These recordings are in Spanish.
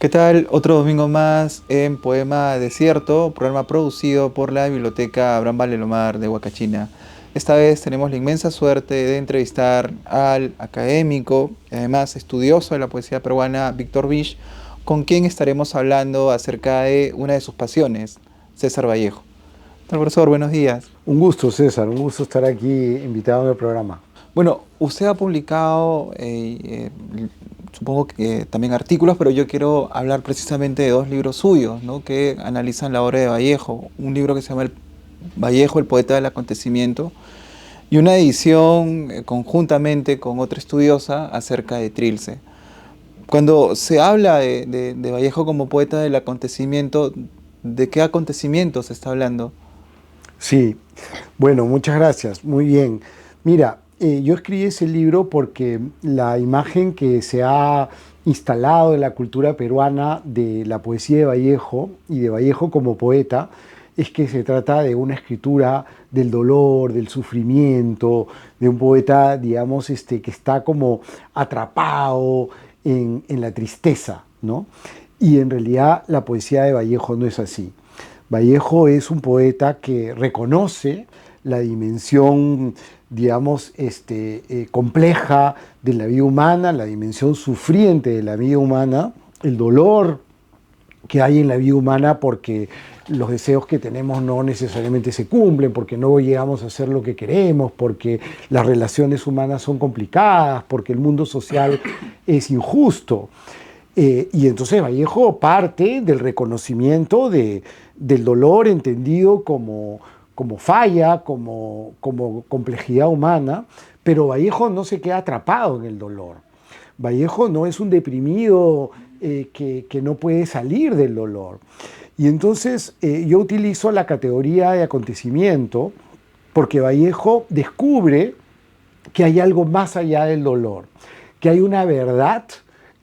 ¿Qué tal? Otro domingo más en Poema Desierto, programa producido por la Biblioteca Abraham Valdelomar de Huacachina. Esta vez tenemos la inmensa suerte de entrevistar al académico, y además estudioso de la poesía peruana, Víctor Bish, con quien estaremos hablando acerca de una de sus pasiones, César Vallejo. ¿Qué tal, profesor? Buenos días. Un gusto, César, un gusto estar aquí invitado en el programa. Bueno, usted ha publicado, supongo que también artículos, pero yo quiero hablar precisamente de dos libros suyos, ¿no? Que analizan la obra de Vallejo. Un libro que se llama Vallejo, el poeta del acontecimiento, y una edición conjuntamente con otra estudiosa acerca de Trilce. Cuando se habla de Vallejo como poeta del acontecimiento, ¿de qué acontecimiento se está hablando? Sí, bueno, muchas gracias, muy bien. Mira, yo escribí ese libro porque la imagen que se ha instalado en la cultura peruana de la poesía de Vallejo y de Vallejo como poeta es que se trata de una escritura del dolor, del sufrimiento, de un poeta, digamos, que está como atrapado en la tristeza, ¿no? Y en realidad la poesía de Vallejo no es así. Vallejo es un poeta que reconoce la dimensión, digamos, compleja de la vida humana, la dimensión sufriente de la vida humana, el dolor que hay en la vida humana porque los deseos que tenemos no necesariamente se cumplen, porque no llegamos a hacer lo que queremos, porque las relaciones humanas son complicadas, porque el mundo social es injusto. Y entonces Vallejo parte del reconocimiento del dolor entendido como falla, como complejidad humana, pero Vallejo no se queda atrapado en el dolor. Vallejo no es un deprimido que no puede salir del dolor. Y entonces yo utilizo la categoría de acontecimiento porque Vallejo descubre que hay algo más allá del dolor, que hay una verdad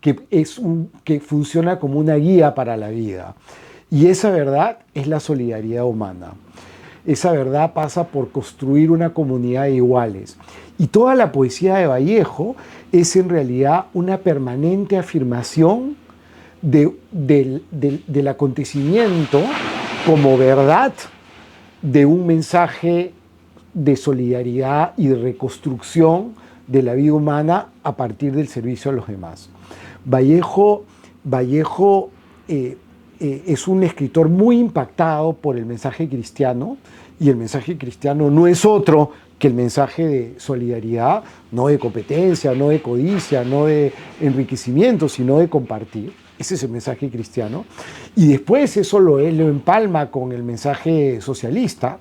que funciona como una guía para la vida. Y esa verdad es la solidaridad humana. Esa verdad pasa por construir una comunidad de iguales. Y toda la poesía de Vallejo es en realidad una permanente afirmación del acontecimiento como verdad de un mensaje de solidaridad y de reconstrucción de la vida humana a partir del servicio a los demás. Vallejo es un escritor muy impactado por el mensaje cristiano, y el mensaje cristiano no es otro que el mensaje de solidaridad, no de competencia, no de codicia, no de enriquecimiento, sino de compartir. Ese es el mensaje cristiano. Y después eso lo empalma con el mensaje socialista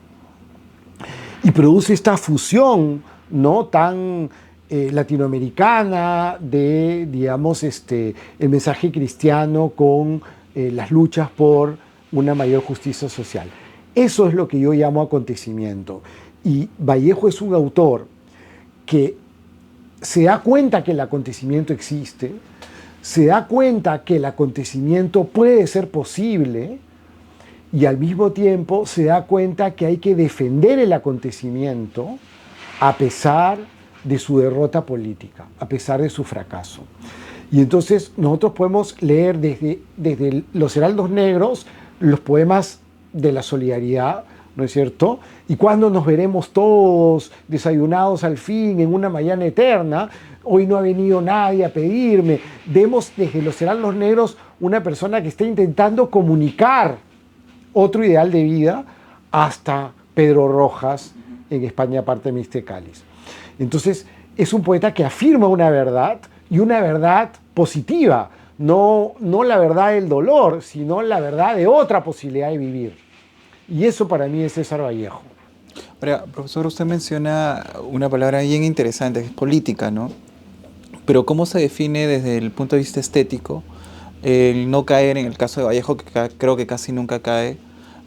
y produce esta fusión, ¿no?, tan latinoamericana de, digamos, el mensaje cristiano con las luchas por una mayor justicia social. Eso es lo que yo llamo acontecimiento. Y Vallejo es un autor que se da cuenta que el acontecimiento existe, se da cuenta que el acontecimiento puede ser posible, y al mismo tiempo se da cuenta que hay que defender el acontecimiento a pesar de su derrota política, a pesar de su fracaso. Y entonces nosotros podemos leer desde Los Heraldos Negros los poemas de la solidaridad, ¿no es cierto? Y cuando nos veremos todos desayunados al fin en una mañana eterna, hoy no ha venido nadie a pedirme. Vemos desde Los Heraldos Negros una persona que está intentando comunicar otro ideal de vida hasta Pedro Rojas en España parte de este cáliz. Entonces es un poeta que afirma una verdad, y una verdad positiva, no la verdad del dolor, sino la verdad de otra posibilidad de vivir. Y eso para mí es César Vallejo. Ahora, profesor, usted menciona una palabra bien interesante, que es política, ¿no? Pero ¿cómo se define desde el punto de vista estético el no caer en el caso de Vallejo, que creo que casi nunca cae,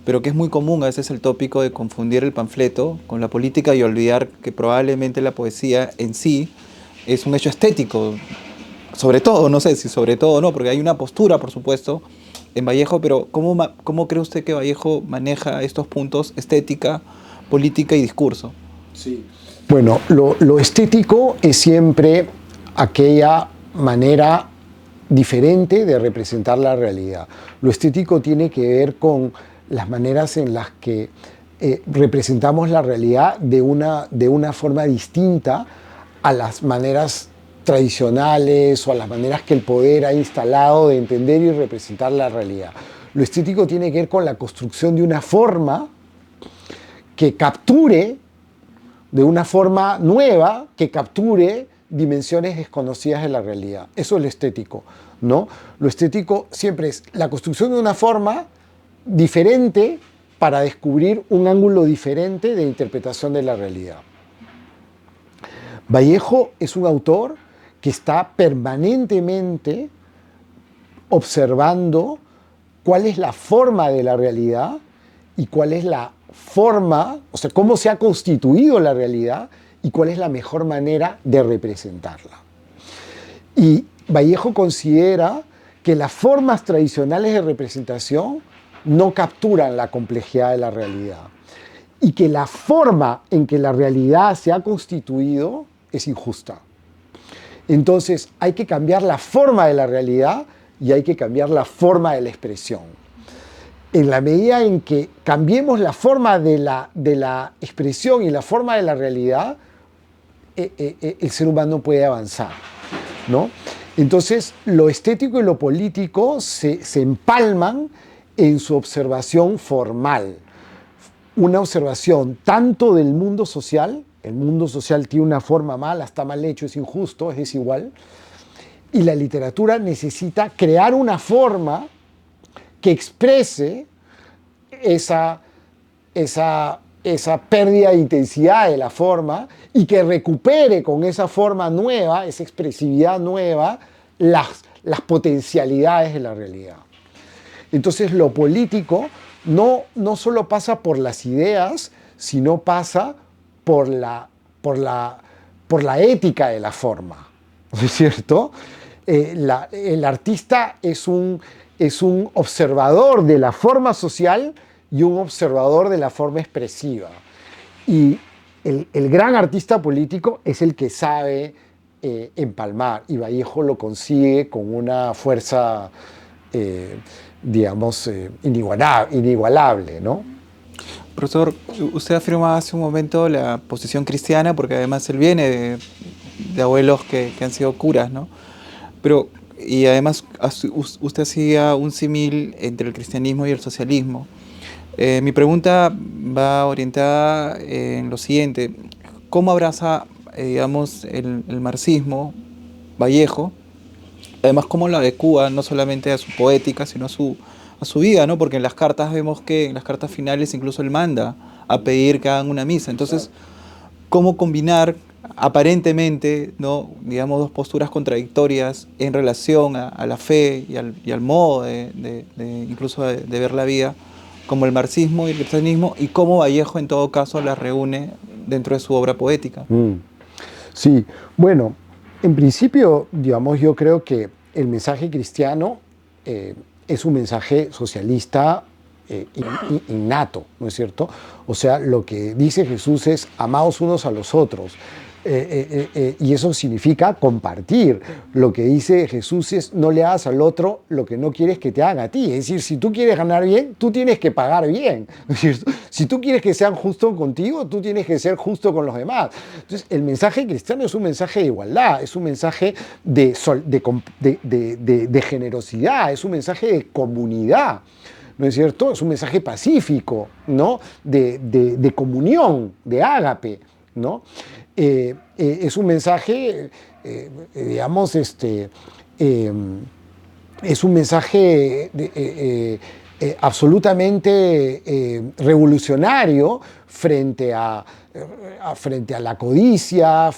pero que es muy común, a veces el tópico de confundir el panfleto con la política y olvidar que probablemente la poesía en sí es un hecho estético, sobre todo, no sé si sobre todo no, porque hay una postura, por supuesto, en Vallejo, pero ¿cómo cree usted que Vallejo maneja estos puntos, estética, política y discurso? Sí. Bueno, lo estético es siempre aquella manera diferente de representar la realidad. Lo estético tiene que ver con las maneras en las que representamos la realidad de una forma distinta a las maneras tradicionales o a las maneras que el poder ha instalado de entender y representar la realidad. Lo estético tiene que ver con la construcción de una forma que capture, de una forma nueva, que capture dimensiones desconocidas de la realidad. Eso es lo estético, ¿no? Lo estético siempre es la construcción de una forma diferente para descubrir un ángulo diferente de interpretación de la realidad. Vallejo es un autor que está permanentemente observando cuál es la forma de la realidad y cuál es la forma, o sea, cómo se ha constituido la realidad y cuál es la mejor manera de representarla. Y Vallejo considera que las formas tradicionales de representación no capturan la complejidad de la realidad y que la forma en que la realidad se ha constituido es injusta. Entonces hay que cambiar la forma de la realidad y hay que cambiar la forma de la expresión. En la medida en que cambiemos la forma de la expresión y la forma de la realidad, el ser humano puede avanzar, ¿no? Entonces, lo estético y lo político se empalman en su observación formal. Una observación tanto del mundo social, el mundo social tiene una forma mala, está mal hecho, es injusto, es desigual, y la literatura necesita crear una forma que exprese esa pérdida de intensidad de la forma y que recupere con esa forma nueva, esa expresividad nueva, las potencialidades de la realidad. Entonces lo político no solo pasa por las ideas, sino pasa por la ética de la forma, ¿no es cierto? El artista es un observador de la forma social y un observador de la forma expresiva. Y el gran artista político es el que sabe empalmar, y Vallejo lo consigue con una fuerza, digamos, inigualable, ¿no? Profesor, usted afirmaba hace un momento la posición cristiana, porque además él viene de abuelos que han sido curas, ¿no? Pero, y además usted hacía un símil entre el cristianismo y el socialismo. Mi pregunta va orientada en lo siguiente: ¿cómo abraza, digamos, el marxismo, Vallejo? Además, ¿cómo lo adecua no solamente a su poética, sino a su vida, ¿no? Porque en las cartas vemos que en las cartas finales incluso él manda a pedir que hagan una misa. Entonces, ¿cómo combinar aparentemente, ¿no?, digamos, dos posturas contradictorias en relación a la fe y al modo incluso de ver la vida, como el marxismo y el cristianismo, y cómo Vallejo en todo caso las reúne dentro de su obra poética? Sí, bueno, en principio, digamos, yo creo que el mensaje cristiano es un mensaje socialista innato, ¿no es cierto? O sea, lo que dice Jesús es: amaos unos a los otros. Y eso significa compartir. Lo que dice Jesús es: no le hagas al otro lo que no quieres que te hagan a ti. Es decir, si tú quieres ganar bien, tú tienes que pagar bien, ¿no es cierto? Si tú quieres que sean justos contigo, tú tienes que ser justo con los demás. Entonces, el mensaje cristiano es un mensaje de igualdad, es un mensaje de generosidad, es un mensaje de comunidad, ¿no es cierto? Es un mensaje pacífico, ¿no? De comunión, de ágape, ¿no? Es un mensaje, digamos, es un mensaje absolutamente revolucionario frente a la codicia,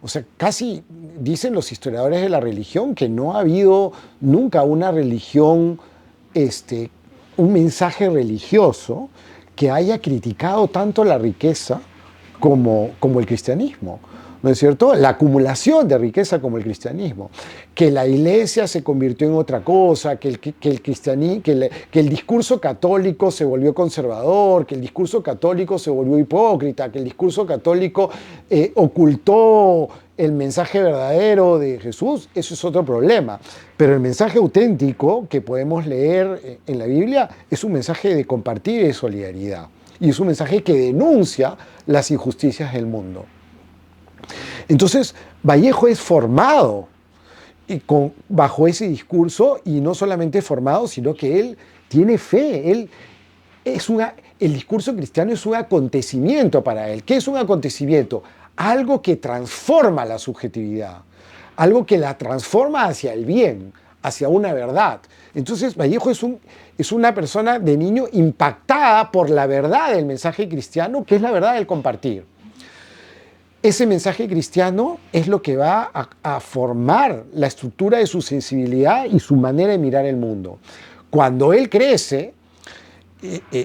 o sea, casi dicen los historiadores de la religión que no ha habido nunca una religión, un mensaje religioso que haya criticado tanto la riqueza como el cristianismo, ¿no es cierto? La acumulación de riqueza como el cristianismo. Que la iglesia se convirtió en otra cosa, que el discurso católico se volvió conservador, que el discurso católico se volvió hipócrita, que el discurso católico ocultó el mensaje verdadero de Jesús, eso es otro problema. Pero el mensaje auténtico que podemos leer en la Biblia es un mensaje de compartir y de solidaridad. Y es un mensaje que denuncia las injusticias del mundo. Entonces, Vallejo es formado bajo ese discurso, y no solamente formado, sino que él tiene fe. El discurso cristiano es un acontecimiento para él. ¿Qué es un acontecimiento? Algo que transforma la subjetividad, algo que la transforma hacia el bien, hacia una verdad. Entonces Vallejo es una persona de niño impactada por la verdad del mensaje cristiano, que es la verdad del compartir. Ese mensaje cristiano es lo que va a formar la estructura de su sensibilidad y su manera de mirar el mundo. Cuando él crece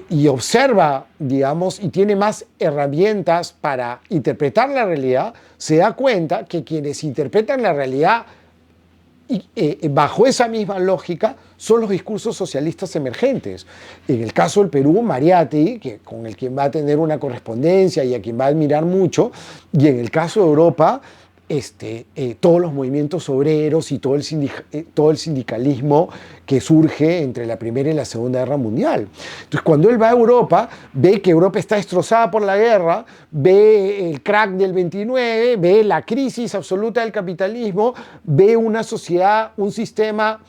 y observa, digamos, y tiene más herramientas para interpretar la realidad, se da cuenta que quienes interpretan la realidad bajo esa misma lógica son los discursos socialistas emergentes. En el caso del Perú, Mariátegui, con el quien va a tener una correspondencia y a quien va a admirar mucho, y en el caso de Europa, todos los movimientos obreros y todo el sindicalismo que surge entre la Primera y la Segunda Guerra Mundial. Entonces, cuando él va a Europa, ve que Europa está destrozada por la guerra, ve el crack del 29, ve la crisis absoluta del capitalismo, ve una sociedad, un sistema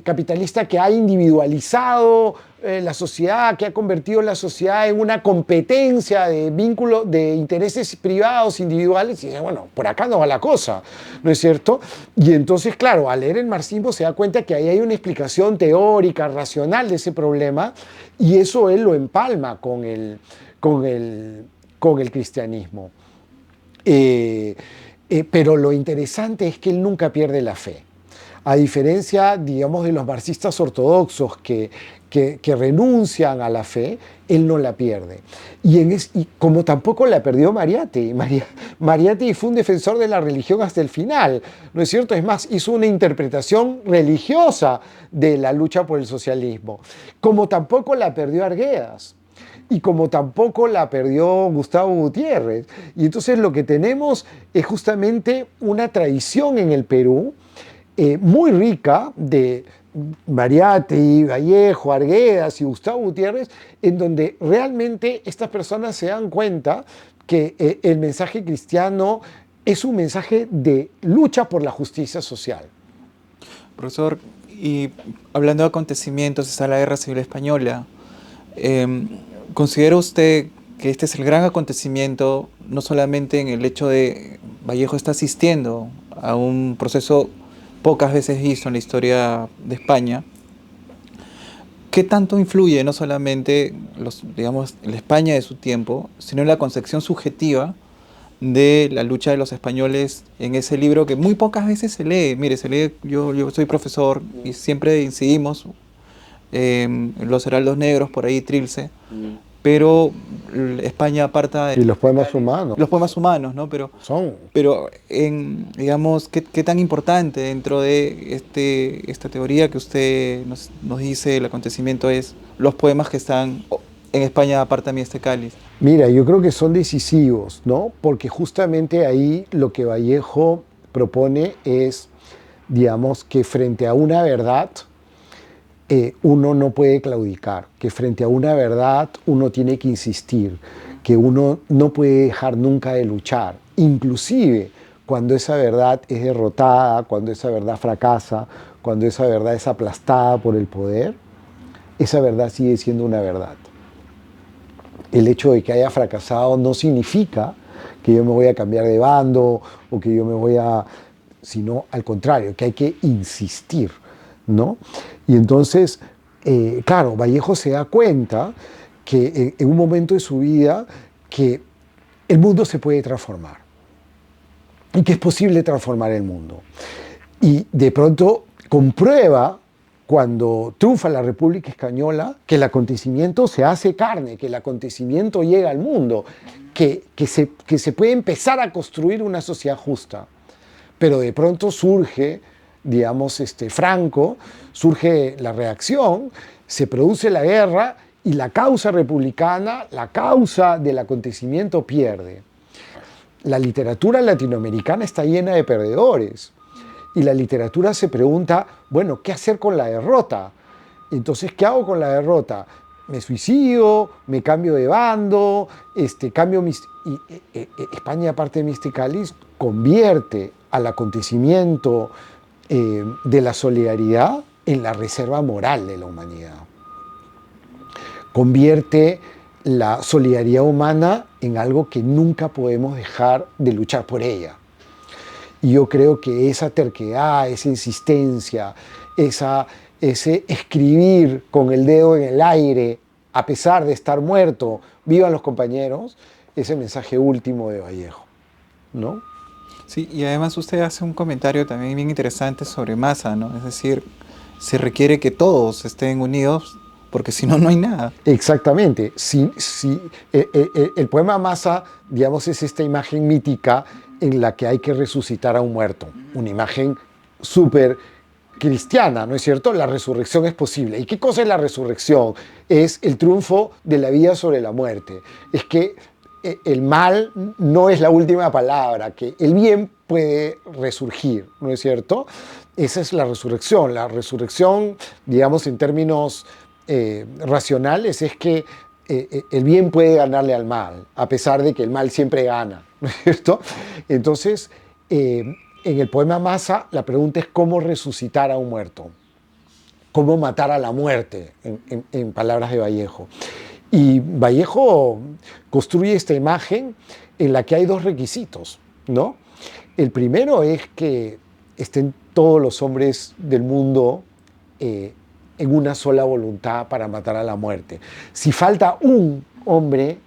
capitalista que ha individualizado la sociedad, que ha convertido la sociedad en una competencia de vínculos, de intereses privados, individuales, y dice, bueno, por acá no va la cosa, ¿no es cierto? Y entonces, claro, al leer el marxismo se da cuenta que ahí hay una explicación teórica, racional de ese problema, y eso él lo empalma con el cristianismo. Pero lo interesante es que él nunca pierde la fe. A diferencia, digamos, de los marxistas ortodoxos que renuncian a la fe, él no la pierde. Y como tampoco la perdió Mariátegui. Mariátegui fue un defensor de la religión hasta el final, ¿no es cierto? Es más, hizo una interpretación religiosa de la lucha por el socialismo. Como tampoco la perdió Arguedas. Y como tampoco la perdió Gustavo Gutiérrez. Y entonces lo que tenemos es justamente una tradición en el Perú muy rica de Mariátegui, Vallejo, Arguedas y Gustavo Gutiérrez, en donde realmente estas personas se dan cuenta que el mensaje cristiano es un mensaje de lucha por la justicia social. Profesor, y hablando de acontecimientos, está la Guerra Civil Española. ¿Considera usted que este es el gran acontecimiento, no solamente en el hecho de Vallejo está asistiendo a un proceso pocas veces visto en la historia de España? ¿Qué tanto influye no solamente digamos, la España de su tiempo, sino en la concepción subjetiva de la lucha de los españoles en ese libro que muy pocas veces se lee? Mire, se lee, yo soy profesor y siempre incidimos en Los Heraldos Negros, por ahí Trilce, pero España aparta y los poemas humanos. Los poemas humanos, ¿no? Pero digamos, ¿qué tan importante dentro de esta teoría que usted nos dice el acontecimiento es los poemas que están en España aparta mi este cáliz? Mira, yo creo que son decisivos, ¿no? Porque justamente ahí lo que Vallejo propone es, digamos, que frente a una verdad uno no puede claudicar, que frente a una verdad uno tiene que insistir, que uno no puede dejar nunca de luchar, inclusive cuando esa verdad es derrotada, cuando esa verdad fracasa, cuando esa verdad es aplastada por el poder, esa verdad sigue siendo una verdad. El hecho de que haya fracasado no significa que yo me voy a cambiar de bando o que yo me voy sino al contrario, que hay que insistir, ¿no? Y entonces, claro, Vallejo se da cuenta que en un momento de su vida que el mundo se puede transformar y que es posible transformar el mundo. Y de pronto comprueba, cuando triunfa la República Española, que el acontecimiento se hace carne, que el acontecimiento llega al mundo, que se puede empezar a construir una sociedad justa. Pero de pronto surge, digamos, Franco, surge la reacción, se produce la guerra y la causa republicana, la causa del acontecimiento pierde. la literatura latinoamericana está llena de perdedores. Y la literatura se pregunta, bueno, ¿qué hacer con la derrota? Entonces, ¿qué hago con la derrota? ¿Me suicido? ¿Me cambio de bando? Cambio mis... España, aparte de Mysticalis, convierte al acontecimiento de la solidaridad en la reserva moral de la humanidad. Convierte la solidaridad humana en algo que nunca podemos dejar de luchar por ella. Y yo creo que esa terquedad, esa insistencia, ese escribir con el dedo en el aire, a pesar de estar muerto, vivan los compañeros, es el mensaje último de Vallejo, ¿no? Sí, y además usted hace un comentario también bien interesante sobre Massa, ¿no? Es decir, se requiere que todos estén unidos porque si no, no hay nada. Exactamente. El poema Massa, digamos, es esta imagen mítica en la que hay que resucitar a un muerto. Una imagen súper cristiana, ¿no es cierto? La resurrección es posible. ¿Y qué cosa es la resurrección? Es el triunfo de la vida sobre la muerte. Es que el mal no es la última palabra, que el bien puede resurgir, ¿no es cierto? Esa es la resurrección. La resurrección, digamos, en términos racionales, es que el bien puede ganarle al mal, a pesar de que el mal siempre gana, ¿no es cierto? Entonces, en el poema Massa, la pregunta es cómo resucitar a un muerto, cómo matar a la muerte, en palabras de Vallejo. Y Vallejo construye esta imagen en la que hay dos requisitos, ¿no? El primero es que estén todos los hombres del mundo en una sola voluntad para matar a la muerte. Si falta un hombre,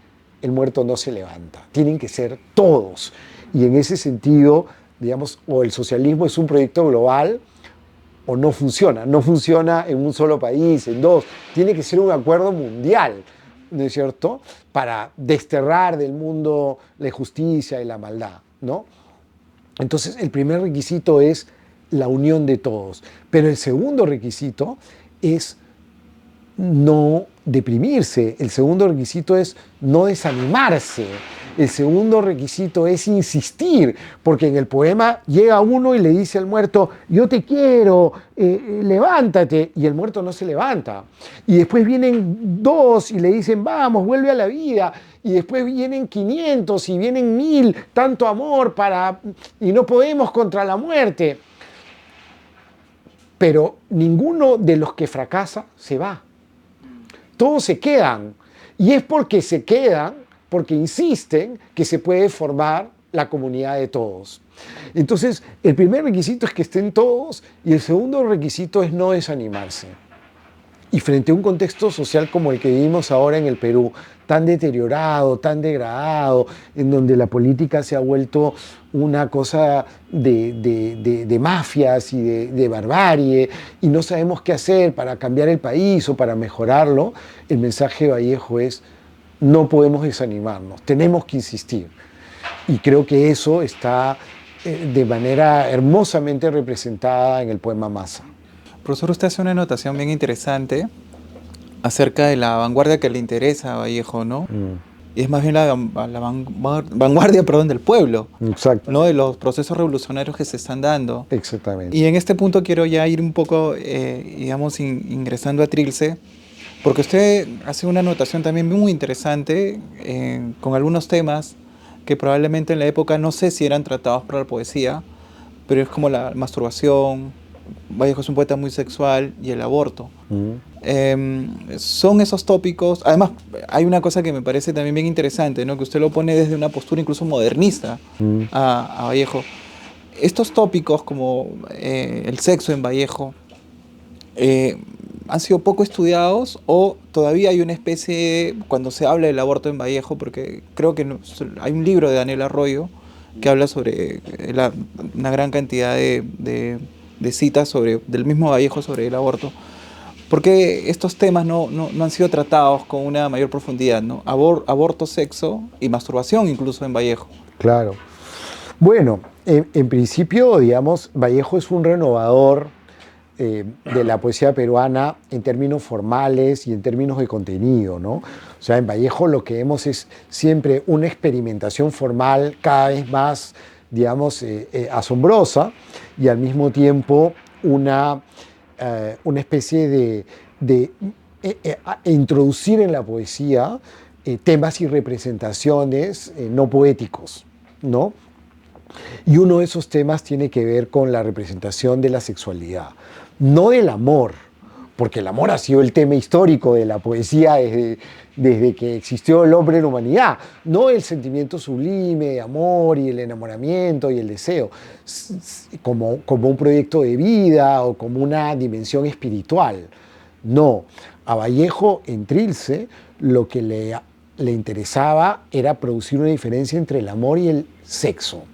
el muerto no se levanta. Tienen que ser todos. Y en ese sentido, digamos, o el socialismo es un proyecto global o no funciona. No funciona en un solo país, en dos. Tiene que ser un acuerdo mundial, ¿no es cierto?, para desterrar del mundo la injusticia y la maldad, ¿no? Entonces, el primer requisito es la unión de todos. Pero el segundo requisito es no deprimirse. El segundo requisito es no desanimarse. El segundo requisito es insistir, porque en el poema llega uno y le dice al muerto, yo te quiero, levántate, y el muerto no se levanta. Y después vienen dos y le dicen, vamos, vuelve a la vida. Y después vienen 500 y vienen 1000, tanto amor y no podemos contra la muerte. Pero ninguno de los que fracasa se va. Todos se quedan. Y es porque se quedan, porque insisten que se puede formar la comunidad de todos. Entonces, el primer requisito es que estén todos y el segundo requisito es no desanimarse. Y frente a un contexto social como el que vivimos ahora en el Perú, tan deteriorado, tan degradado, en donde la política se ha vuelto una cosa de mafias y de barbarie, y no sabemos qué hacer para cambiar el país o para mejorarlo, el mensaje de Vallejo es: no podemos desanimarnos, tenemos que insistir. Y creo que eso está de manera hermosamente representada en el poema Massa. Profesor, usted hace una anotación bien interesante acerca de la vanguardia que le interesa a Vallejo, ¿no? Y es más bien la vanguardia, perdón, del pueblo. Exacto. ¿No? De los procesos revolucionarios que se están dando. Exactamente. Y en este punto quiero ya ir un poco, digamos, ingresando a Trilce, porque usted hace una anotación también muy interesante con algunos temas que probablemente en la época no sé si eran tratados por la poesía, pero es como la masturbación. Vallejo es un poeta muy sexual, y el aborto. Son esos tópicos. Además, hay una cosa que me parece también bien interesante, ¿no? Que usted lo pone desde una postura incluso modernista a Vallejo. Estos tópicos como el sexo en Vallejo han sido poco estudiados, o todavía hay una especie, cuando se habla del aborto en Vallejo, porque creo que hay un libro de Daniel Arroyo que habla sobre una gran cantidad de citas del mismo Vallejo sobre el aborto. ¿Por qué estos temas no han sido tratados con una mayor profundidad, ¿no? Aborto, sexo y masturbación incluso en Vallejo. Claro. Bueno, en principio, digamos, Vallejo es un renovador de la poesía peruana en términos formales y en términos de contenido, ¿no? O sea, en Vallejo lo que vemos es siempre una experimentación formal cada vez más, digamos, asombrosa, y al mismo tiempo una especie de introducir en la poesía temas y representaciones no poéticos, ¿no? Y uno de esos temas tiene que ver con la representación de la sexualidad, no del amor, porque el amor ha sido el tema histórico de la poesía desde que existió el hombre en la humanidad, no el sentimiento sublime de amor y el enamoramiento y el deseo, como un proyecto de vida o como una dimensión espiritual. No, a Vallejo en Trilce lo que le interesaba era producir una diferencia entre el amor y el sexo.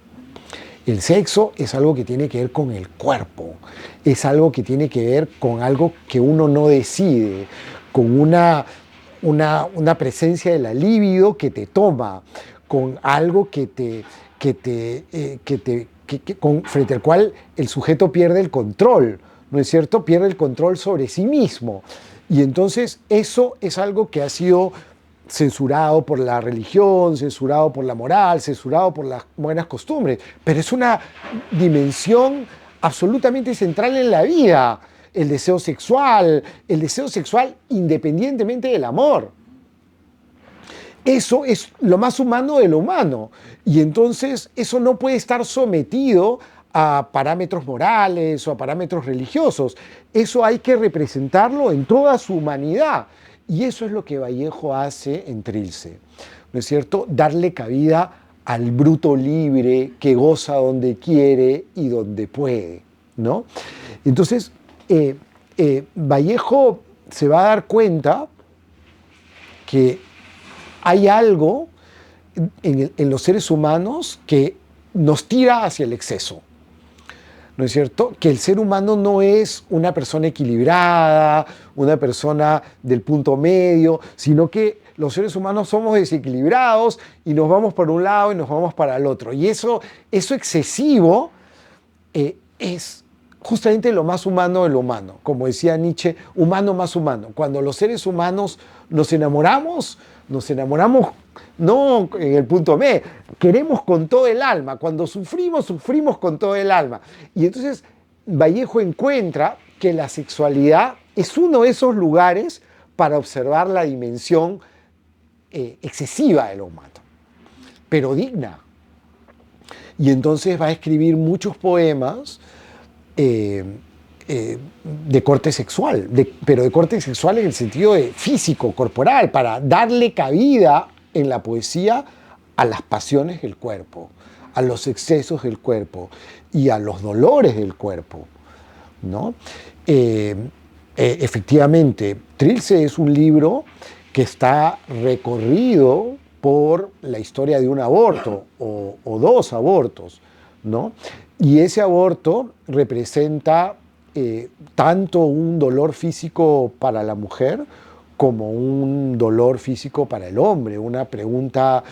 El sexo es algo que tiene que ver con el cuerpo, es algo que tiene que ver con algo que uno no decide, con una presencia de la libido que te toma, con algo frente al cual el sujeto pierde el control, ¿no es cierto? Pierde el control sobre sí mismo. Y entonces eso es algo que ha sido censurado por la religión, censurado por la moral, censurado por las buenas costumbres, pero es una dimensión absolutamente central en la vida, el deseo sexual independientemente del amor. Eso es lo más humano de lo humano, y entonces eso no puede estar sometido a parámetros morales o a parámetros religiosos. Eso hay que representarlo en toda su humanidad. Y eso es lo que Vallejo hace en Trilce, ¿no es cierto? Darle cabida al bruto libre que goza donde quiere y donde puede, ¿no? Entonces, Vallejo se va a dar cuenta que hay algo en los seres humanos que nos tira hacia el exceso, ¿no es cierto? Que el ser humano no es una persona equilibrada, una persona del punto medio, sino que los seres humanos somos desequilibrados y nos vamos para un lado y nos vamos para el otro. Y eso excesivo es justamente lo más humano de lo humano. Como decía Nietzsche, humano más humano. Cuando los seres humanos nos enamoramos no en el punto medio, queremos con todo el alma. Cuando sufrimos con todo el alma. Y entonces Vallejo encuentra que la sexualidad es uno de esos lugares para observar la dimensión excesiva de lo humano, pero digna. Y entonces va a escribir muchos poemas de corte sexual, pero de corte sexual en el sentido de físico, corporal, para darle cabida en la poesía a las pasiones del cuerpo, a los excesos del cuerpo y a los dolores del cuerpo, ¿no? Efectivamente, Trilce es un libro que está recorrido por la historia de un aborto o dos abortos, ¿no? Y ese aborto representa tanto un dolor físico para la mujer como un dolor físico para el hombre, una pregunta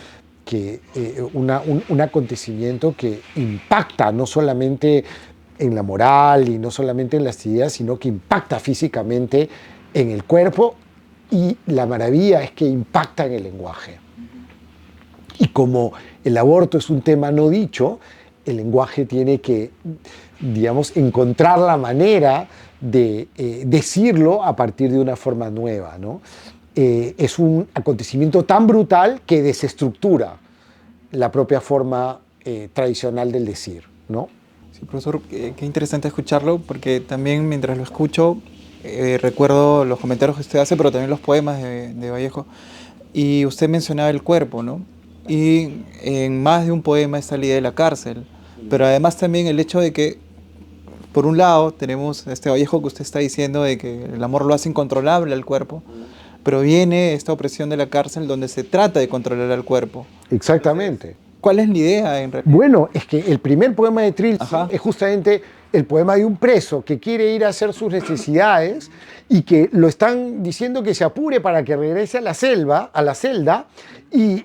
un acontecimiento que impacta no solamente en la moral y no solamente en las ideas, sino que impacta físicamente en el cuerpo, y la maravilla es que impacta en el lenguaje. Y como el aborto es un tema no dicho, el lenguaje tiene que, digamos, encontrar la manera de decirlo a partir de una forma nueva, ¿no? Es un acontecimiento tan brutal que desestructura la propia forma tradicional del decir, ¿no? Sí, profesor, qué interesante escucharlo, porque también mientras lo escucho recuerdo los comentarios que usted hace, pero también los poemas de Vallejo, y usted mencionaba el cuerpo, ¿no? Y en más de un poema está la idea de la cárcel, pero además también el hecho de que, por un lado, tenemos este Vallejo que usted está diciendo de que el amor lo hace incontrolable al cuerpo, pero viene esta opresión de la cárcel donde se trata de controlar al cuerpo. Exactamente. ¿Cuál es la idea en realidad? Bueno, es que el primer poema de Trilce Ajá. es justamente el poema de un preso que quiere ir a hacer sus necesidades y que lo están diciendo que se apure para que regrese a la selva, a la celda, y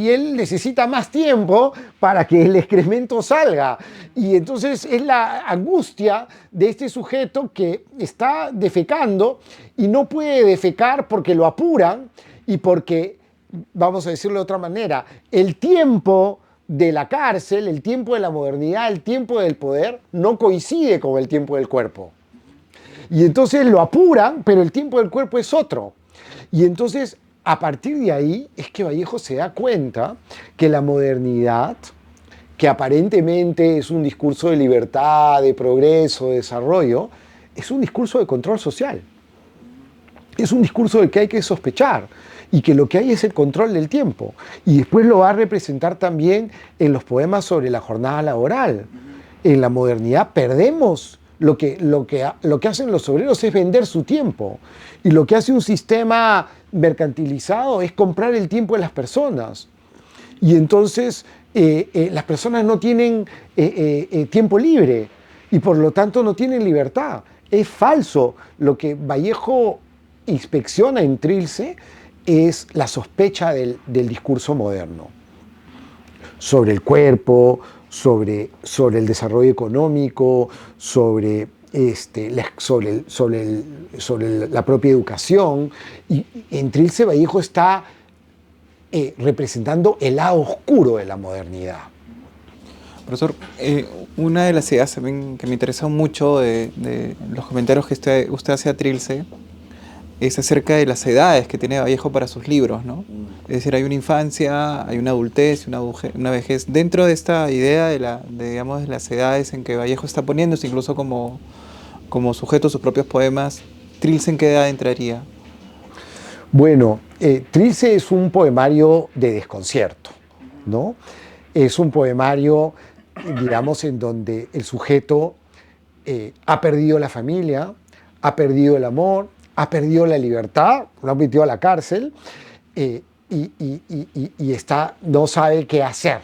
él necesita más tiempo para que el excremento salga. Y entonces es la angustia de este sujeto que está defecando y no puede defecar porque lo apuran y porque, vamos a decirlo de otra manera, el tiempo de la cárcel, el tiempo de la modernidad, el tiempo del poder, no coincide con el tiempo del cuerpo. Y entonces lo apuran, pero el tiempo del cuerpo es otro. Y entonces, a partir de ahí, es que Vallejo se da cuenta que la modernidad, que aparentemente es un discurso de libertad, de progreso, de desarrollo, es un discurso de control social. Es un discurso del que hay que sospechar y que lo que hay es el control del tiempo. Y después lo va a representar también en los poemas sobre la jornada laboral. En la modernidad perdemos lo que hacen los obreros es vender su tiempo. Y lo que hace un sistema mercantilizado es comprar el tiempo de las personas. Y entonces las personas no tienen tiempo libre y por lo tanto no tienen libertad. Es falso. Lo que Vallejo inspecciona en Trilce es la sospecha del discurso moderno sobre el cuerpo, sobre el desarrollo económico, sobre la propia educación. Y en Trilce Vallejo está representando el lado oscuro de la modernidad. Profesor, una de las ideas también que me interesó mucho de los comentarios que usted hace a Trilce es acerca de las edades que tiene Vallejo para sus libros, ¿no? Es decir, hay una infancia, hay una adultez, una vejez. Dentro de esta idea digamos, de las edades en que Vallejo está poniéndose, incluso como sujeto a sus propios poemas, ¿Trilce en qué edad entraría? Bueno, Trilce es un poemario de desconcierto, ¿no? Es un poemario, digamos, en donde el sujeto ha perdido la familia, ha perdido el amor, ha perdido la libertad, lo han metido a la cárcel y no sabe qué hacer,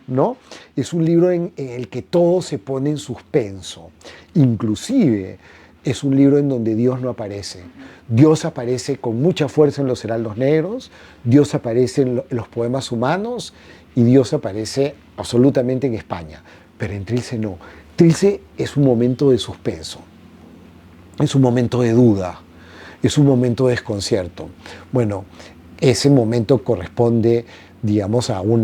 ¿no? Es un libro en el que todo se pone en suspenso. Inclusive es un libro en donde Dios no aparece. Dios aparece con mucha fuerza en los heraldos negros, Dios aparece en los poemas humanos y Dios aparece absolutamente en España. Pero en Trilce no. Trilce es un momento de suspenso, es un momento de duda, es un momento de desconcierto. Bueno, ese momento corresponde, digamos, a un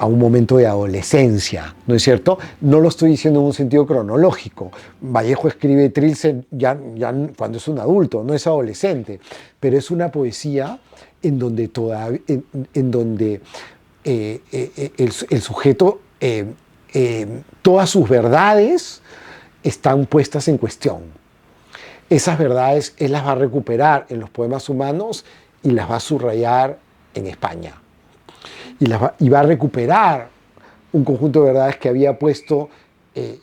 momento de adolescencia, ¿no es cierto? No lo estoy diciendo en un sentido cronológico. Vallejo escribe Trilce ya cuando es un adulto, no es adolescente, pero es una poesía en donde, el sujeto, todas sus verdades están puestas en cuestión. Esas verdades él las va a recuperar en los poemas humanos y las va a subrayar en España. Y va a recuperar un conjunto de verdades que había puesto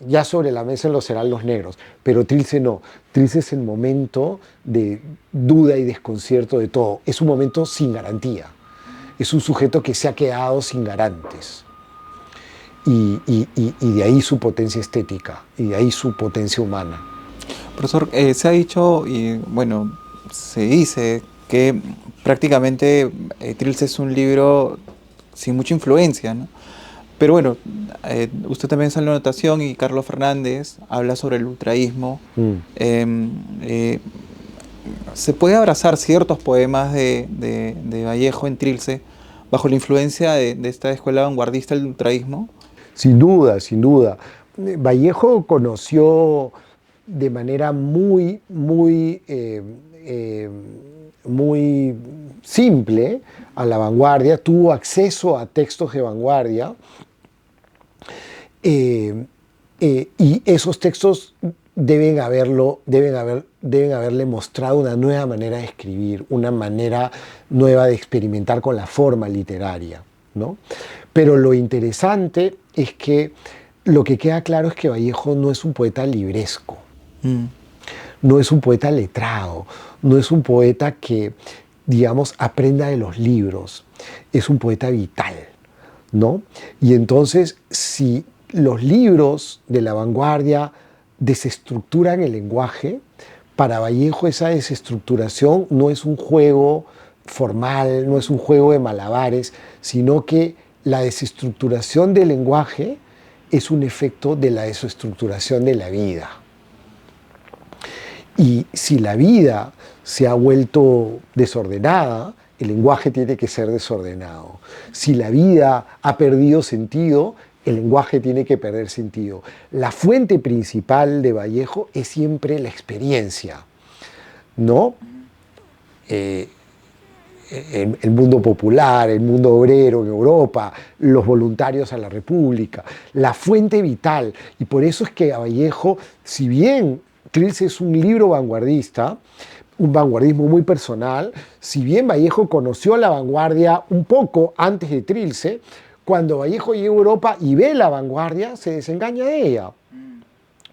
ya sobre la mesa en los heraldos negros. Pero Trilce no. Trilce es el momento de duda y desconcierto de todo. Es un momento sin garantía. Es un sujeto que se ha quedado sin garantes. Y de ahí su potencia estética, y de ahí su potencia humana. Profesor, se ha dicho, y bueno, se dice que prácticamente Trilce es un libro sin mucha influencia, ¿no? Pero bueno, usted también sale en la anotación y Carlos Fernández habla sobre el ultraísmo. ¿Se puede abrazar ciertos poemas de Vallejo en Trilce bajo la influencia de esta escuela vanguardista del ultraísmo? Sin duda, sin duda. Vallejo conoció de manera muy simple a la vanguardia, tuvo acceso a textos de vanguardia y esos textos deben haberle mostrado una nueva manera de escribir, una manera nueva de experimentar con la forma literaria, ¿no? Pero lo interesante es que lo que queda claro es que Vallejo no es un poeta libresco, no es un poeta letrado, no es un poeta que, digamos, aprenda de los libros. es un poeta vital, ¿no? Y entonces, si los libros de la vanguardia desestructuran el lenguaje, para Vallejo esa desestructuración no es un juego formal, no es un juego de malabares, sino que la desestructuración del lenguaje es un efecto de la desestructuración de la vida. Y si la vida se ha vuelto desordenada, el lenguaje tiene que ser desordenado. Si la vida ha perdido sentido, el lenguaje tiene que perder sentido. La fuente principal de Vallejo es siempre la experiencia, ¿no? El mundo popular, el mundo obrero en Europa, los voluntarios a la República, la fuente vital. Y por eso es que a Vallejo, si bien Trilce es un libro vanguardista, un vanguardismo muy personal, si bien Vallejo conoció la vanguardia un poco antes de Trilce, cuando Vallejo llega a Europa y ve la vanguardia, se desengaña de ella,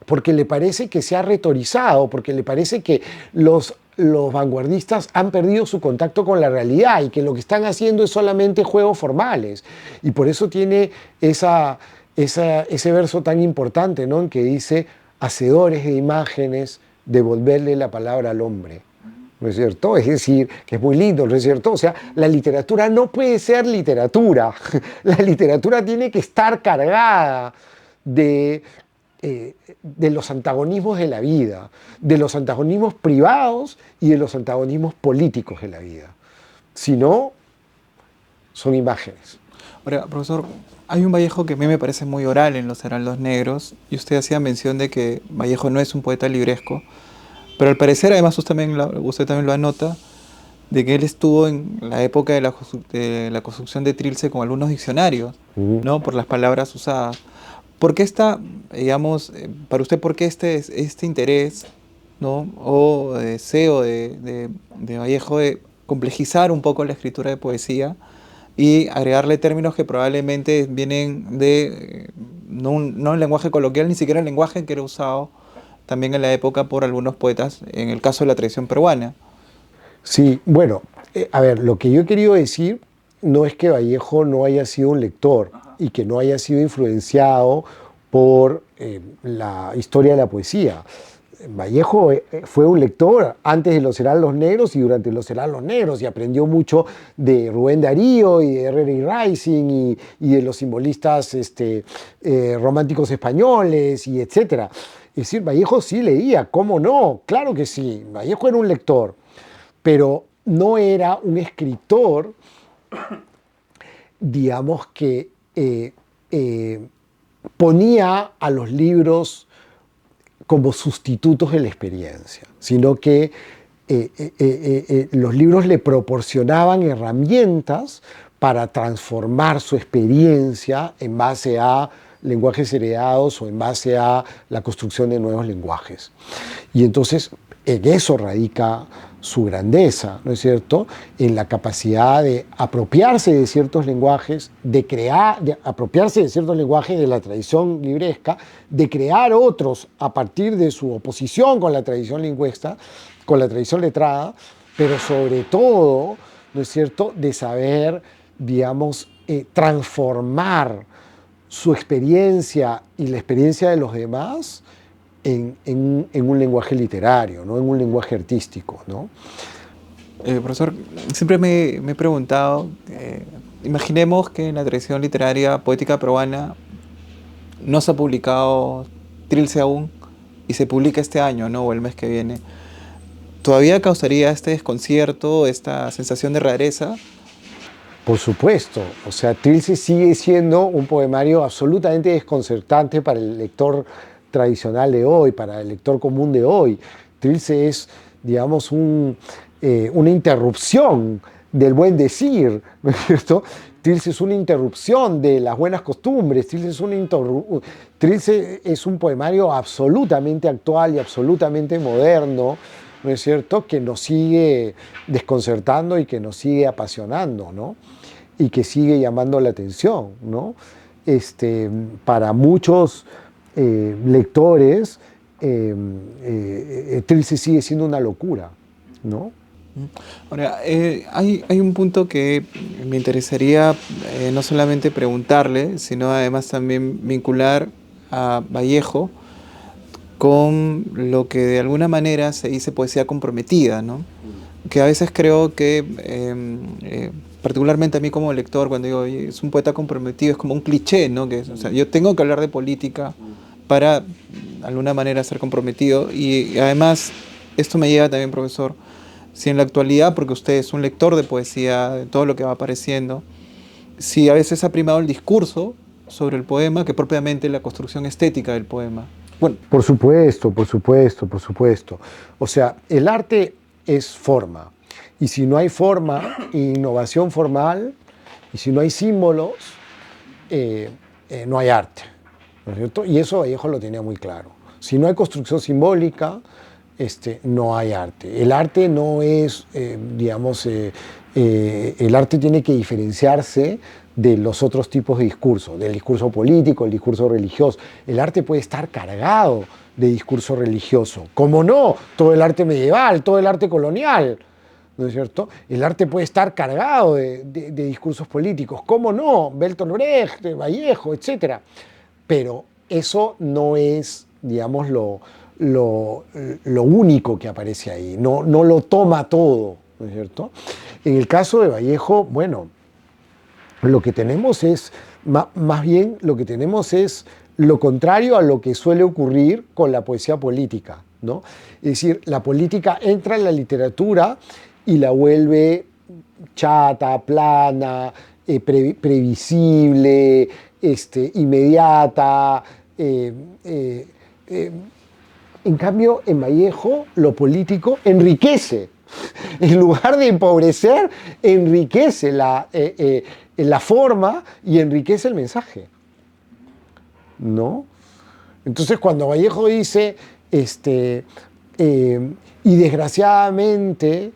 porque le parece que se ha retorizado, porque le parece que los vanguardistas han perdido su contacto con la realidad y que lo que están haciendo es solamente juegos formales. Y por eso tiene ese verso tan importante, ¿no?, en que dice: hacedores de imágenes, devolverle la palabra al hombre. ¿No es cierto? Es decir, que es muy lindo, ¿no es cierto? O sea, la literatura no puede ser literatura. La literatura tiene que estar cargada de los antagonismos de la vida, de los antagonismos privados y de los antagonismos políticos de la vida. Si no, son imágenes. Ahora, profesor, hay un Vallejo que a mí me parece muy oral en Los Heraldos Negros, y usted hacía mención de que Vallejo no es un poeta libresco, pero al parecer, además usted también lo anota, de que él estuvo en la época de la construcción de Trilce con algunos diccionarios, ¿no?, por las palabras usadas. ¿Por qué digamos, para usted, por qué este interés, ¿no?, o deseo de Vallejo de complejizar un poco la escritura de poesía y agregarle términos que probablemente vienen de no un lenguaje coloquial, ni siquiera el lenguaje que era usado también en la época por algunos poetas, en el caso de la tradición peruana? Sí, bueno, a ver, lo que yo he querido decir no es que Vallejo no haya sido un lector y que no haya sido influenciado por la historia de la poesía. Vallejo fue un lector antes de Los Heraldos Negros y durante Los Heraldos Negros, y aprendió mucho de Rubén Darío y de Herrera y Rising y de los simbolistas románticos españoles y etcétera. Es decir, Vallejo sí leía, ¿cómo no? Claro que sí, Vallejo era un lector, pero no era un escritor, digamos, que ponía a los libros como sustitutos de la experiencia, sino que los libros le proporcionaban herramientas para transformar su experiencia en base a lenguajes heredados o en base a la construcción de nuevos lenguajes. Y entonces en eso radica su grandeza, ¿no es cierto?, en la capacidad de apropiarse de ciertos lenguajes, de apropiarse de ciertos lenguajes de la tradición libresca, de crear otros a partir de su oposición con la tradición lingüista, con la tradición letrada, pero sobre todo, ¿no es cierto?, de saber, digamos, transformar su experiencia y la experiencia de los demás en un lenguaje literario, ¿no?, en un lenguaje artístico, ¿no? Profesor, siempre me he preguntado, imaginemos que en la tradición literaria poética peruana no se ha publicado Trilce aún y se publica este año, ¿no?, o el mes que viene. ¿Todavía causaría este desconcierto, esta sensación de rareza? Por supuesto, o sea, Trilce sigue siendo un poemario absolutamente desconcertante para el lector tradicional de hoy, para el lector común de hoy. Trilce es, digamos, una interrupción del buen decir, ¿no es cierto? Trilce es una interrupción de las buenas costumbres, Trilce es un poemario absolutamente actual y absolutamente moderno, ¿no es cierto?, que nos sigue desconcertando y que nos sigue apasionando, ¿no?, y que sigue llamando la atención, ¿no? Para muchos lectores, Trilce sigue siendo una locura, ¿no? Ahora, hay un punto que me interesaría no solamente preguntarle, sino además también vincular a Vallejo con lo que de alguna manera se dice poesía comprometida, ¿no? Que a veces creo que, particularmente a mí como lector, cuando digo, "Oye, es un poeta comprometido", es como un cliché, ¿no? O sea, yo tengo que hablar de política para, de alguna manera, ser comprometido. Y además, esto me lleva también, profesor, si en la actualidad, porque usted es un lector de poesía, de todo lo que va apareciendo, si a veces ha primado el discurso sobre el poema que propiamente la construcción estética del poema. Bueno, Por supuesto, por supuesto, por supuesto. O sea, el arte es forma. Y si no hay forma, innovación formal, y si no hay símbolos, eh, no hay arte. ¿No es cierto? Y eso Vallejo lo tenía muy claro. Si no hay construcción simbólica, no hay arte. El arte no es, digamos, el arte tiene que diferenciarse de los otros tipos de discurso, del discurso político, el discurso religioso. El arte puede estar cargado de discurso religioso. Como no, todo el arte medieval, todo el arte colonial, ¿no es cierto? El arte puede estar cargado de discursos políticos. ¿Cómo no? Bertolt Brecht, Vallejo, etc. Pero eso no es, digamos, lo único que aparece ahí. No, no lo toma todo, ¿no es cierto? En el caso de Vallejo, bueno, lo que tenemos es, más bien, lo que tenemos es lo contrario a lo que suele ocurrir con la poesía política, ¿no? Es decir, la política entra en la literatura y la vuelve chata, plana, previsible, inmediata. En cambio, en Vallejo, lo político enriquece. En lugar de empobrecer, enriquece la forma y enriquece el mensaje, ¿no? Entonces, cuando Vallejo dice, y desgraciadamente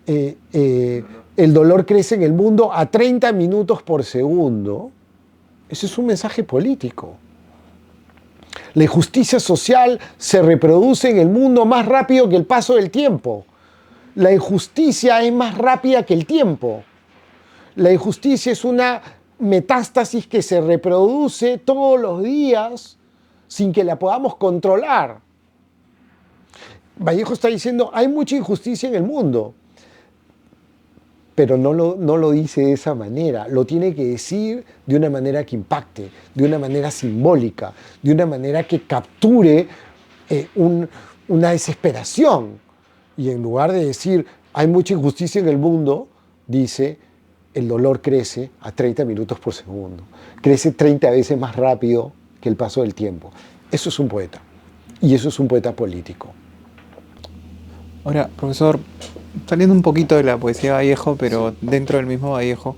el dolor crece en el mundo a 30 minutos por segundo, ese es un mensaje político. La injusticia social se reproduce en el mundo más rápido que el paso del tiempo. La injusticia es más rápida que el tiempo. La injusticia es una metástasis que se reproduce todos los días sin que la podamos controlar. Vallejo está diciendo, hay mucha injusticia en el mundo, pero no lo dice de esa manera, lo tiene que decir de una manera que impacte, de una manera simbólica, de una manera que capture una desesperación. Y en lugar de decir, hay mucha injusticia en el mundo, dice, el dolor crece a 30 minutos por segundo, crece 30 veces más rápido que el paso del tiempo. Eso es un poeta, y eso es un poeta político. ahora, profesor, saliendo un poquito de la poesía de Vallejo, pero dentro del mismo Vallejo,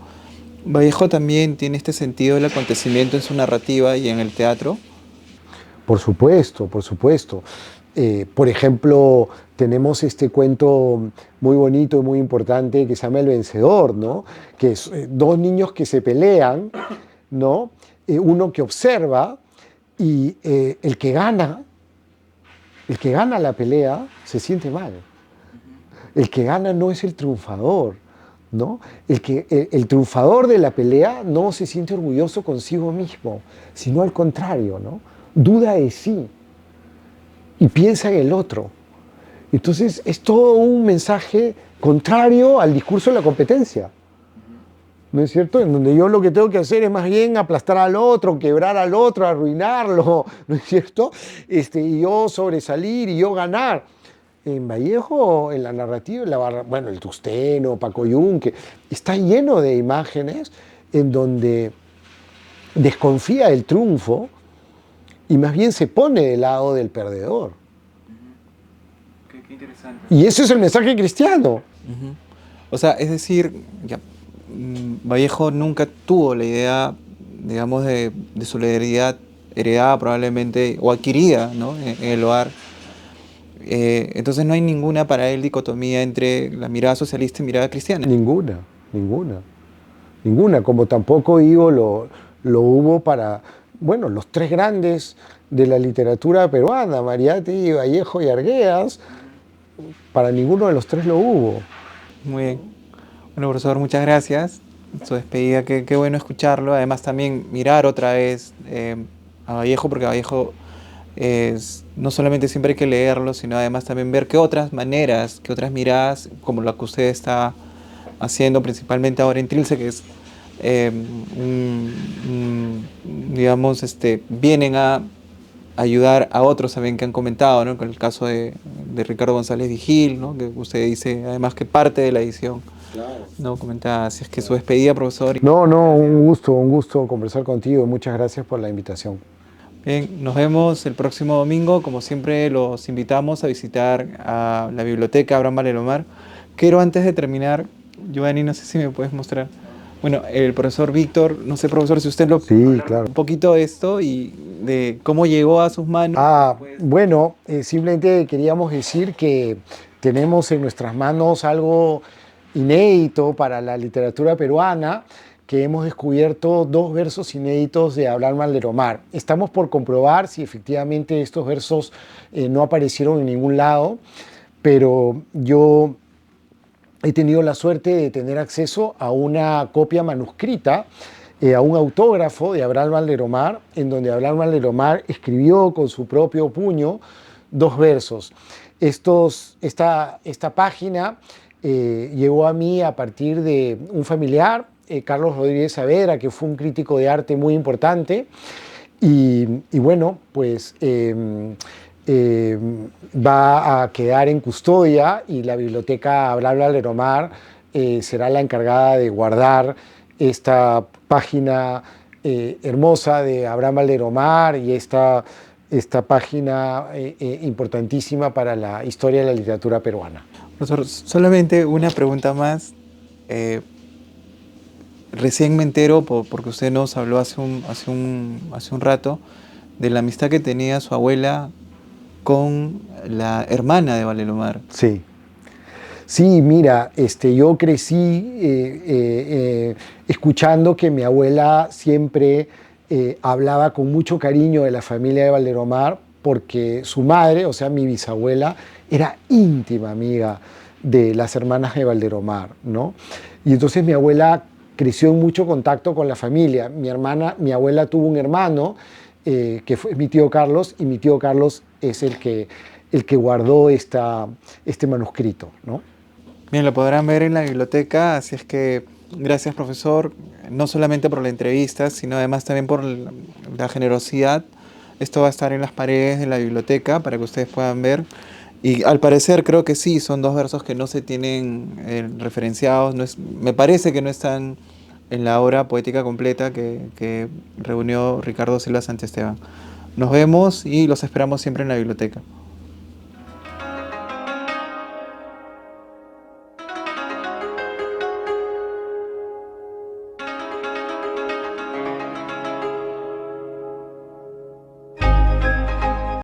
Vallejo también tiene este sentido del acontecimiento en su narrativa y en el teatro. Por supuesto, por supuesto. Por ejemplo, tenemos este cuento muy bonito y muy importante que se llama El Vencedor, ¿no? Que es dos niños que se pelean, ¿no? Uno que observa y el que gana la pelea se siente mal. El que gana no es el triunfador, ¿no? El triunfador de la pelea no se siente orgulloso consigo mismo, sino al contrario, ¿no? Duda de sí y piensa en el otro. Entonces es todo un mensaje contrario al discurso de la competencia, ¿no es cierto? En donde yo lo que tengo que hacer es más bien aplastar al otro, quebrar al otro, arruinarlo, ¿no es cierto? Y yo sobresalir y yo ganar. En Vallejo, en la narrativa, bueno, el Tusteno, Paco Yunque, está lleno de imágenes en donde desconfía del triunfo y más bien se pone del lado del perdedor. Qué interesante. Y ese es el mensaje cristiano. O sea, es decir, ya, Vallejo nunca tuvo la idea, digamos, de solidaridad heredada probablemente o adquirida, ¿no? En el hogar. Entonces no hay ninguna para él dicotomía entre la mirada socialista y mirada cristiana. Ninguna, ninguna, ninguna. Como tampoco digo lo hubo para, bueno, los tres grandes de la literatura peruana, Mariátegui, Vallejo y Arguedas, para ninguno de los tres lo hubo. Muy bien. Bueno, profesor, muchas gracias. Su despedida, qué bueno escucharlo. Además, también mirar otra vez a Vallejo, porque Vallejo no solamente siempre hay que leerlo, sino además también ver qué otras maneras, qué otras miradas, como la que usted está haciendo principalmente ahora en Trilce, que es, eh, digamos, vienen a ayudar a otros también que han comentado, ¿no? Con el caso de Ricardo González Vigil, ¿no? Que usted dice además que parte de la edición, ¿no? Comentaba, si es que su despedida, profesor. No, no, un gusto conversar contigo. Muchas gracias por la invitación. Bien, nos vemos el próximo domingo. Como siempre, los invitamos a visitar a la biblioteca Abraham Valdelomar. Quiero, antes de terminar, Giovanni, no sé si me puedes mostrar. Bueno, el profesor Víctor, no sé, profesor, si usted lo... Sí, claro. Un poquito de esto y de cómo llegó a sus manos. Bueno, simplemente queríamos decir que tenemos en nuestras manos algo inédito para la literatura peruana, que hemos descubierto 2 versos inéditos de Abraham Valdelomar. Estamos por comprobar si efectivamente estos versos no aparecieron en ningún lado, pero yo he tenido la suerte de tener acceso a una copia manuscrita, a un autógrafo de Abraham Valdelomar, en donde Abraham Valdelomar escribió con su propio puño 2 versos. Esta página llegó a mí a partir de un familiar, Carlos Rodríguez Saavedra, que fue un crítico de arte muy importante, y bueno, pues va a quedar en custodia y la biblioteca Abraham Valdelomar será la encargada de guardar esta página hermosa de Abraham Valdelomar y esta página importantísima para la historia de la literatura peruana. Profesor, solamente una pregunta más. Recién me entero, porque usted nos habló hace un rato, de la amistad que tenía su abuela con la hermana de Valdelomar. Sí. Sí, mira, yo crecí escuchando que mi abuela siempre hablaba con mucho cariño de la familia de Valdelomar, porque su madre, o sea, mi bisabuela, era íntima amiga de las hermanas de Valdelomar, ¿no? Y entonces mi abuela creció en mucho contacto con la familia. Mi abuela tuvo un hermano que fue mi tío Carlos, y mi tío Carlos es el que guardó este manuscrito, ¿no? Bien, lo podrán ver en la biblioteca, así es que gracias, profesor, no solamente por la entrevista, sino además también por la generosidad. Esto va a estar en las paredes de la biblioteca para que ustedes puedan ver. Y al parecer creo que sí, son 2 versos que no se tienen referenciados. Me parece que no están en la obra poética completa que reunió Ricardo Silva Santiesteban. Nos vemos y los esperamos siempre en la biblioteca.